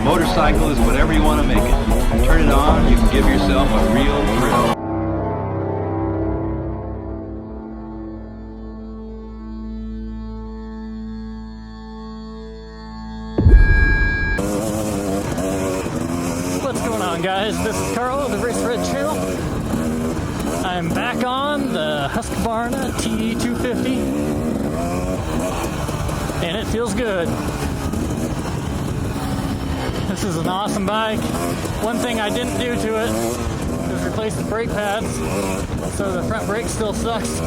motorcycle is whatever you want to make it. Turn it on, you can give yourself a real thrill. What's going on, guys? This is Carl of the RacerRed channel. I'm back on the Husqvarna TE250 and it feels good. This is an awesome bike. One thing I didn't do to it is replace the brake pads, so the front brake still sucks.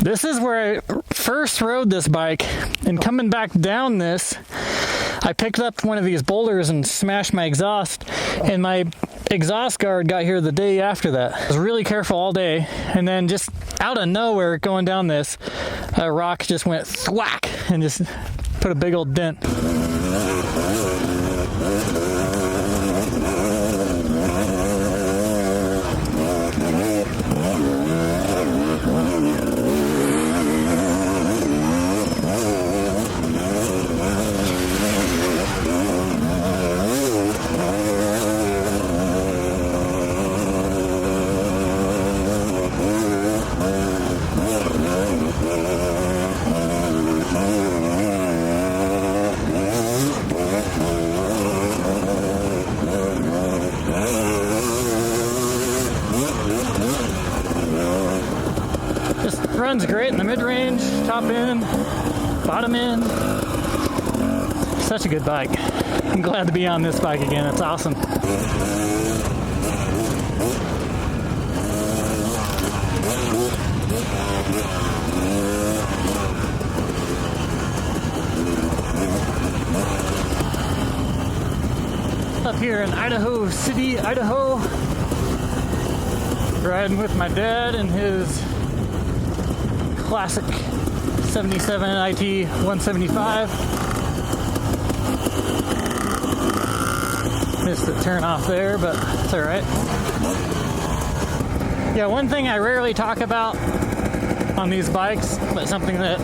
This is where I first rode this bike, and coming back down this, I picked up one of these boulders and smashed my exhaust, and my exhaust guard got here the day after that. I was really careful all day, and then just out of nowhere going down this, a rock just went thwack and just put a big old dent. Runs great in the mid-range, top end, bottom end. Such a good bike. I'm glad to be on this bike again. It's awesome. Up here in Idaho City, Idaho, riding with my dad and his classic 77 IT 175. Missed the turn off there, but it's all right. Yeah, one thing I rarely talk about on these bikes, but something that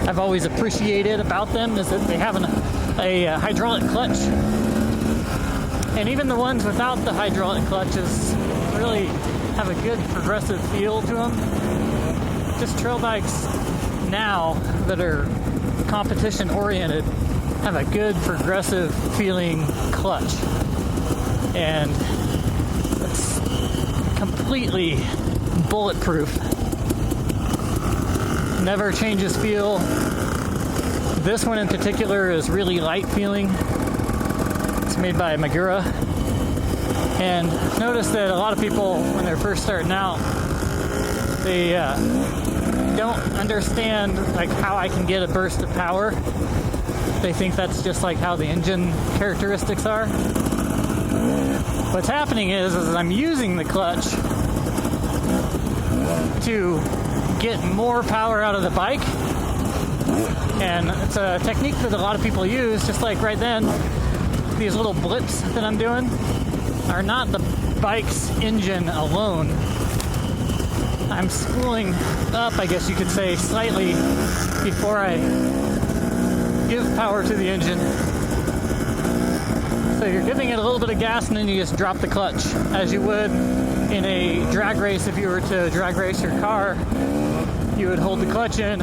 I've always appreciated about them, is that they have a hydraulic clutch. And even the ones without the hydraulic clutches really have a good progressive feel to them. Just trail bikes now that are competition oriented have a good progressive feeling clutch, and it's completely bulletproof. Never changes feel. This one in particular is really light feeling. It's made by Magura, and notice that a lot of people when they're first starting out, they don't understand like how I can get a burst of power. They think that's just like how the engine characteristics are. What's happening is I'm using the clutch to get more power out of the bike, and it's a technique that a lot of people use. Just like right then, these little blips that I'm doing are not the bike's engine alone. I'm spooling up, I guess you could say, slightly before I give power to the engine. So you're giving it a little bit of gas and then you just drop the clutch, as you would in a drag race. If you were to drag race your car, you would hold the clutch in,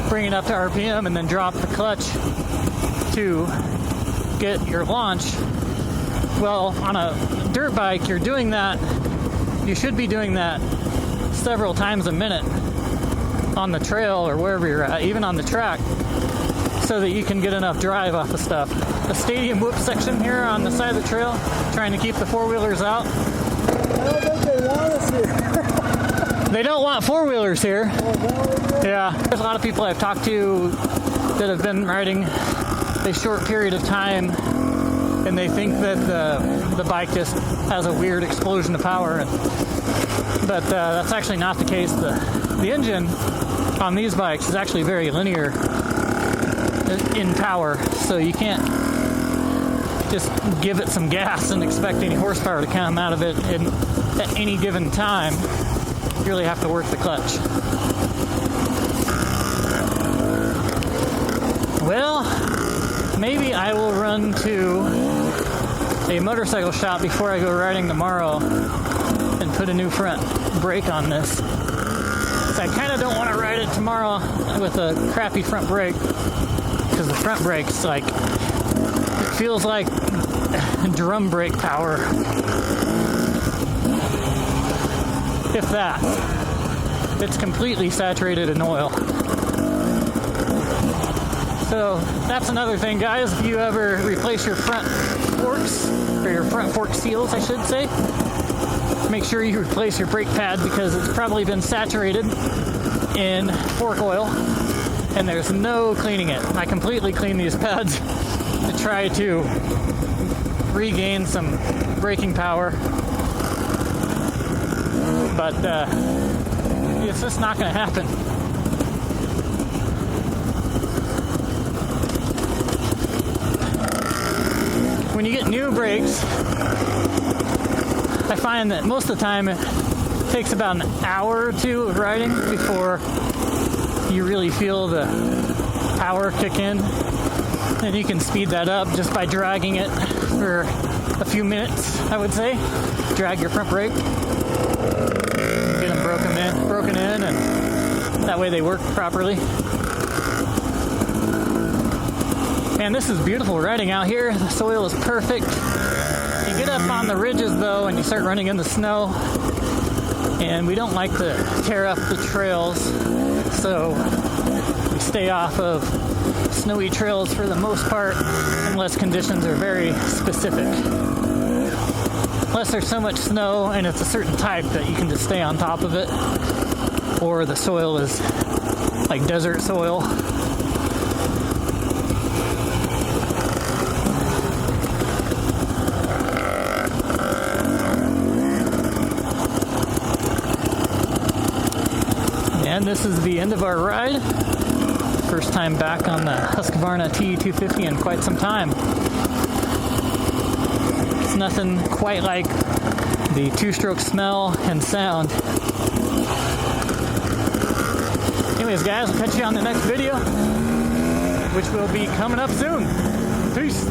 bring it up to RPM, and then drop the clutch to get your launch. Well, on a dirt bike, you're doing that. You should be doing that several times a minute on the trail or wherever you're at, even on the track, so that you can get enough drive off the stuff. The stadium whoop section here on the side of the trail, trying to keep the four-wheelers out. I don't think they want us here. They don't want four-wheelers here. Oh, yeah, there's a lot of people I've talked to that have been riding a short period of time, and they think that the bike just has a weird explosion of power. But that's actually not the case. The engine on these bikes is actually very linear. in power, so you can't just give it some gas and expect any horsepower to come out of it at any given time. You really have to work the clutch. Well, maybe I will run to a motorcycle shop before I go riding tomorrow and put a new front brake on this. So I kind of don't want to ride it tomorrow with a crappy front brake, because the front brake's like, it feels like drum brake power. If that. It's completely saturated in oil. So that's another thing, guys. If you ever replace your front forks, or your front fork seals, I should say, make sure you replace your brake pad, because it's probably been saturated in fork oil and there's no cleaning it. I completely clean these pads to try to regain some braking power, but it's just not going to happen. When you get new brakes, I find that most of the time it takes about an hour or two of riding before you really feel the power kick in. And you can speed that up just by dragging it for a few minutes, I would say. Drag your front brake, get them broken in, and that way they work properly. Man, this is beautiful riding out here. The soil is perfect. You get up on the ridges though and you start running in the snow, and we don't like to tear up the trails, so we stay off of snowy trails for the most part, unless conditions are very specific. Unless there's so much snow and it's a certain type that you can just stay on top of it, or the soil is like desert soil. And this is the end of our ride. First time back on the Husqvarna TE250 in quite some time. It's nothing quite like the two-stroke smell and sound. Anyways, guys, I'll catch you on the next video, which will be coming up soon. Peace.